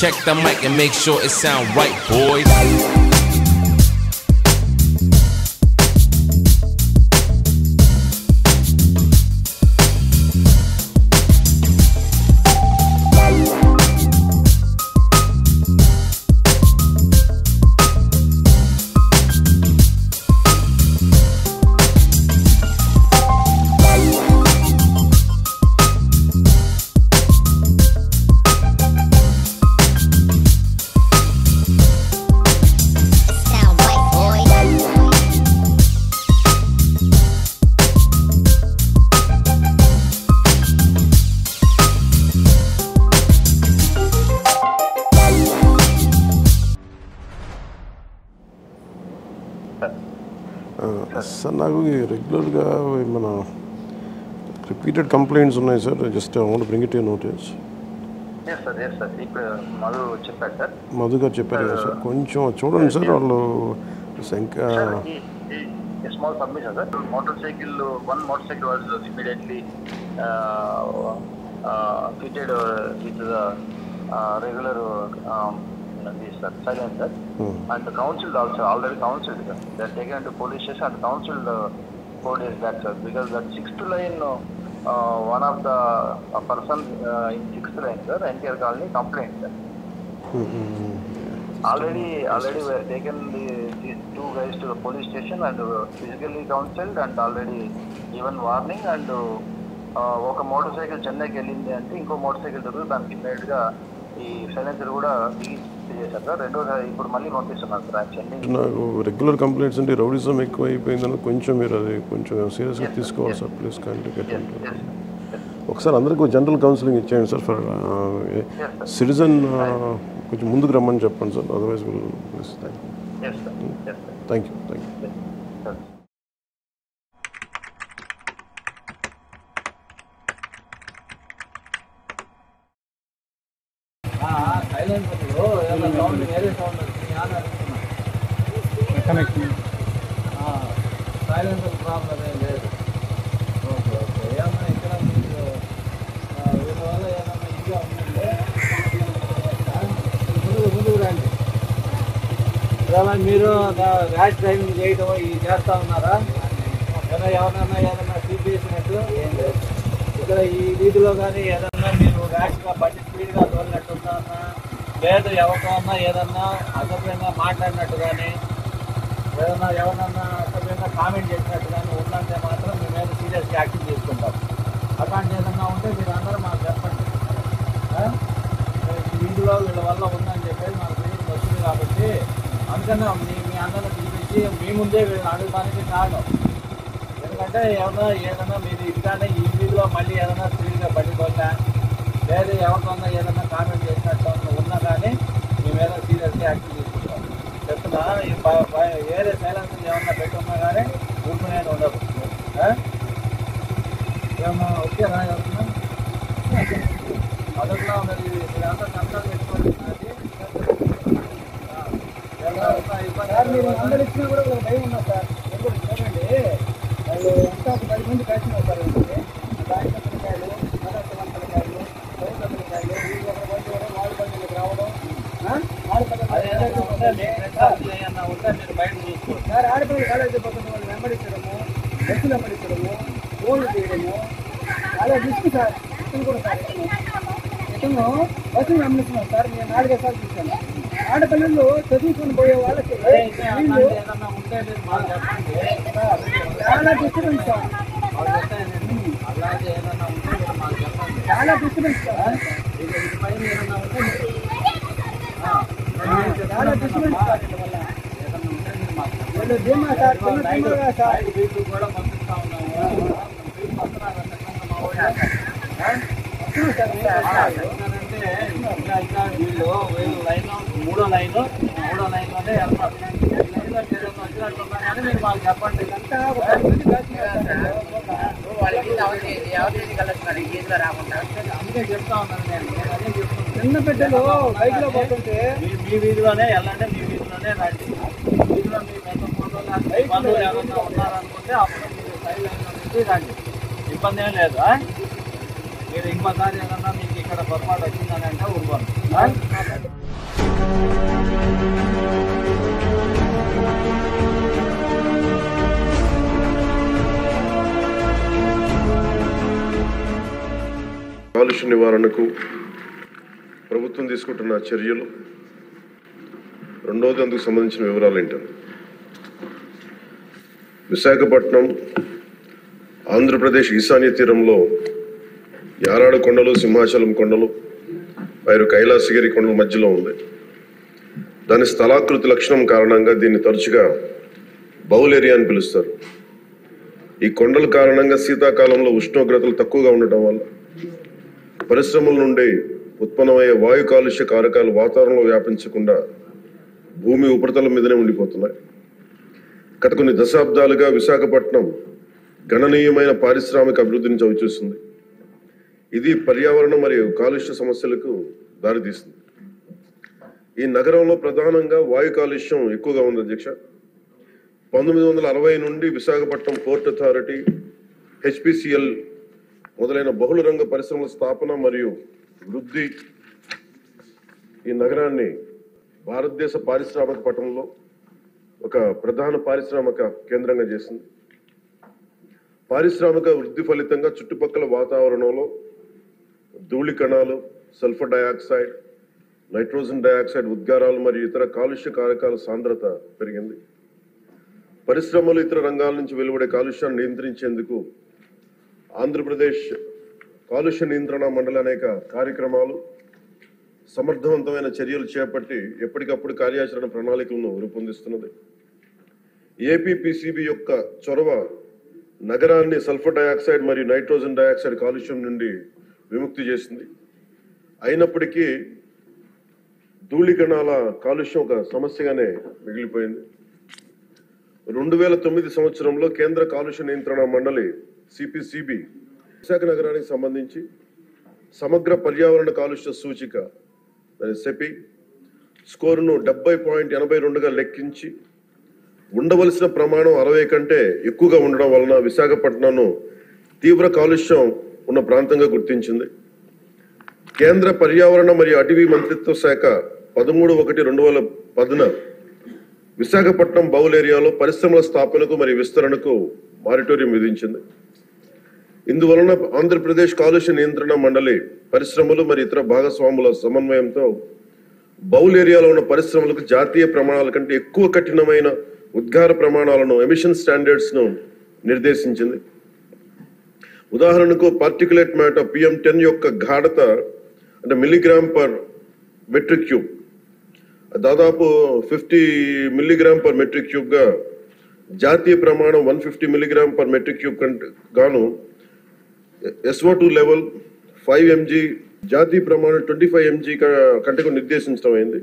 Check the mic and make sure it sound right, boys. Sir నాకు రెగ్యులర్గా మన repeated complaints ఉన్నాయి sir. Just I want bring it to notice. Madhu గారు చెప్పారు కదా సార్, కొంచెం చూడండి సార్. వాళ్ళు small submission, sir. One motorcycle was immediately fitted with the regular silencer, and the council also already counseled, sir. They are taken to police station and counseled 4 days back, sir, because that 6th line, one of the person in 6th line, sir, NTR colony complained, sir. Already we have taken these 2 guys to the police station and physically counseled and already given warning, and ఒక motor చెన్నైకి వెళ్ళింది అంటే ఇంకో motor cycle దొరికి దానికి ఇమ్మీడియట్గా ఈ silencer కూడా చేశారు సార్. రెండోసారి ఇప్పుడు మళ్ళీ పంపిస్తున్నారు సార్. యాక్చువల్లీ నాకు రెగ్యులర్ కంప్లైంట్స్ అంటే రౌడిజం ఎక్కువ అయిపోయిందని కొంచెం మీరు అది కొంచెం సీరియస్గా తీసుకోవాలి సార్. Please contact. ఒకసారి అందరికీ జనరల్ కౌన్సిలింగ్ ఇచ్చేయండి సార్. ఫర్ సిటిజన్ కొంచెం ముందుకు రమ్మని చెప్పండి sir. Otherwise thank you. Silencer problem ఏం లేదు. Okay okay. ఏమన్నా ఇక్కడ మీకు వీళ్ళ ఏమన్నా ఇదిగా ఉందంటే ముందుకు రండి. ఇలా మీరు ర్యాష్ డ్రైవింగ్ చేయడం ఇది చేస్తూ ఉన్నారా? ఏదన్నా సీపీసినట్టు ఏం లేదు. ఇక్కడ ఈ వీధిలో కానీ ఏదన్నా మీరు ర్యాష్గా బండి స్పీడ్గా తోలినట్టు ఉందా, లేదు ఎవరికన్నా ఏదన్నా అసభ్యంగా మాట్లాడినట్టు కానీ ఏదన్నా ఎవరన్నా అసభ్యంగా కామెంట్ చేసినట్టు కానీ ఉందంటే మాత్రం మీ మీద సీరియస్గా యాక్షన్ తీసుకుంటాం. అట్లాంటి ఏదన్నా ఉంటే మీరు అందరూ మాకు చెప్పండి. వీధిలో వీళ్ళ వల్ల ఉందని చెప్పేసి మాకు తెలియదు వస్తుంది కాబట్టి అందుకనే మీ అందరిని పిలిపించి మీ ముందే వీళ్ళని అడగడానికి కారణం. ఎందుకంటే ఏదన్నా మీరు ఇట్లానే ఈ వీధిలో మళ్ళీ ఏదైనా స్పీడ్గా పడిపోతా లేదు ఎవరికన్నా ఏదన్నా కామెంట్ చేసినట్టు ఉన్నా కానీ మీ మీద సీరియస్గా యాక్షన్ తీసుకుంటాం. చెప్తున్నా వేరే సైలెన్సర్ ఏమన్నా పెట్టున్నా కానీ ఊరుకునేది ఉండదు. ఏమో ఓకేనా? ఎవరున్నా మొదట్లో మరి మీరంతా కంట్రోల్ పెట్టుకోండి. మీరు అందరు ఇచ్చినా కూడా ఒక భయం ఉన్నా సార్. ఎందుకు చూడండి, వాళ్ళు ఎంత 10 మంది కలిసి వస్తారు. దానికాయలు మదర్శవంతకాయలు పైసలకాయలు వీళ్ళు ఒక బండి వాళ్ళు బండికి రావడం ఏమన్నా ఉంటే మీరు బయట చూసుకోండి సార్. ఆడపిల్లలు కాలేజీ పక్కన వాళ్ళు వెంబడించడము, బస్సులు వెంబడించడము, ఫోన్లు చేయడము చాలా రిస్క్ సార్. ఇతను కూడా సార్ ఇతను బస్సులు వెంబడిస్తున్నాం సార్. నేను 4-5 సార్లు చూశాను. ఆడపిల్లలు చదువుకొని పోయే వాళ్ళకి చాలా డిస్టర్బెన్స్ సార్. చాలా డిస్టర్బెన్స్ సార్. చాలా డిస్టర్బెన్స్ సార్. ధీమా సార్, సార్ కూడా పంపిస్తా ఉన్నాము. ఇంకా వీళ్ళు లైన్ మూడో లైన్లోనే వెళ్తారు. వచ్చినట్టున్నా కానీ మీరు మాకు చెప్పండి. అందుకే చెప్తా ఉన్నాను నేను. అదే చెప్తున్నాను. చిన్న బిడ్డలు బైక్ లో పోతుంటే మీ వీధిలోనే వెళ్ళండి, మీ వీధిలోనే రండి. వీధిలో మీ పెద్ద బంధువులు ఏమన్నా ఉన్నారనుకుంటే అప్పుడు మీరు సైడ్ లైన్ నుంచి రండి. ఇబ్బంది ఏం లేదు. మీరు ఇంకోసారి ఏదన్నా మీకు ఇక్కడ పొరపాటు వచ్చిందని అంటే ఊరుకోండి. కాలుష్య నివారణకు ప్రభుత్వం తీసుకుంటున్న చర్యలు, రెండవది అందుకు సంబంధించిన వివరాలు ఏంటంటే, విశాఖపట్నం ఆంధ్రప్రదేశ్ ఈశాన్య తీరంలో యారాడు కొండలు, సింహాచలం కొండలు, మరియు కైలాసగిరి కొండల మధ్యలో ఉంది. దాని స్థలాకృతి లక్షణం కారణంగా దీన్ని తరచుగా బౌల్ ఏరియా అని పిలుస్తారు. ఈ కొండల కారణంగా శీతాకాలంలో ఉష్ణోగ్రతలు తక్కువగా ఉండటం వల్ల పరిశ్రమల నుండి ఉత్పన్నమయ్యే వాయు కాలుష్య కారకాలు వాతావరణంలో వ్యాపించకుండా భూమి ఉపరితలం మీదనే ఉండిపోతున్నాయి. గత కొన్ని దశాబ్దాలుగా విశాఖపట్నం గణనీయమైన పారిశ్రామిక అభివృద్ధిని చవిచూస్తుంది. ఇది పర్యావరణ మరియు కాలుష్య సమస్యలకు దారితీస్తుంది. ఈ నగరంలో ప్రధానంగా వాయు కాలుష్యం ఎక్కువగా ఉంది అధ్యక్ష. 1960 నుండి విశాఖపట్నం పోర్ట్ అథారిటీ, HPCL మొదలైన బహుళ రంగ పరిశ్రమల స్థాపన మరియు వృద్ధి ఈ నగరాన్ని భారతదేశ పారిశ్రామిక పట్టణంలో ఒక ప్రధాన పారిశ్రామిక కేంద్రంగా చేసింది. పారిశ్రామిక వృద్ధి ఫలితంగా చుట్టుపక్కల వాతావరణంలో ధూళి కణాలు, సల్ఫర్ డయాక్సైడ్, నైట్రోజన్ డయాక్సైడ్ ఉద్గారాలు మరియు ఇతర కాలుష్య కారకాల సాంద్రత పెరిగింది. పరిశ్రమలు, ఇతర రంగాల నుంచి వెలువడే కాలుష్యాన్ని నియంత్రించేందుకు ఆంధ్రప్రదేశ్ కాలుష్య నియంత్రణ మండలి అనేక కార్యక్రమాలు, సమర్థవంతమైన చర్యలు చేపట్టి ఎప్పటికప్పుడు కార్యాచరణ ప్రణాళికలను రూపొందిస్తున్నది. ఏపీపీసీబీ యొక్క చొరవ నగరాన్ని సల్ఫర్ డయాక్సైడ్ మరియు నైట్రోజన్ డయాక్సైడ్ కాలుష్యం నుండి విముక్తి చేసింది. అయినప్పటికీ ధూళి కణాల కాలుష్యం ఒక సమస్యగానే మిగిలిపోయింది. 2009 సంవత్సరంలో కేంద్ర కాలుష్య నియంత్రణ మండలి CPCB విశాఖ నగరానికి సంబంధించి సమగ్ర పర్యావరణ కాలుష్య సూచిక సెపి స్కోరును 70.82గా లెక్కించి ఉండవలసిన ప్రమాణం 60 కంటే ఎక్కువగా ఉండడం వలన విశాఖపట్నంను తీవ్ర కాలుష్యం ఉన్న ప్రాంతంగా గుర్తించింది. కేంద్ర పర్యావరణ మరియు అటవీ మంత్రిత్వ శాఖ 13/1/2010 విశాఖపట్నం బౌల్ ఏరియాలో పరిశ్రమల స్థాపనకు మరియు విస్తరణకు మారిటోరియం విధించింది. ఇందువలన ఆంధ్రప్రదేశ్ కాలుష్య నియంత్రణ మండలి పరిశ్రమలు మరియు ఇతర భాగస్వాముల సమన్వయంతో బౌల్ ఏరియాలో ఉన్న పరిశ్రమలకు జాతీయ ప్రమాణాల కంటే ఎక్కువ కఠినమైన ఉద్గార ప్రమాణాలను, ఎమిషన్ స్టాండర్డ్స్ ను నిర్దేశించింది. ఉదాహరణకు పార్టికులేట్ మ్యాటర్ PM10 యొక్క గాఢత అంటే మిల్లీగ్రామ్ పర్ మెట్రిక్ క్యూబ్ దాదాపు 50 మిల్లీగ్రామ్ పర్ మెట్రిక్ క్యూబ్ గా జాతీయ ప్రమాణం 150 మిల్లీగ్రామ్ పర్ మెట్రిక్ క్యూబ్ గాను SO2 లెవెల్ 5 mg, జాతీయ ప్రమాణం 25 mg కంటే నిర్దేశించడం అయింది.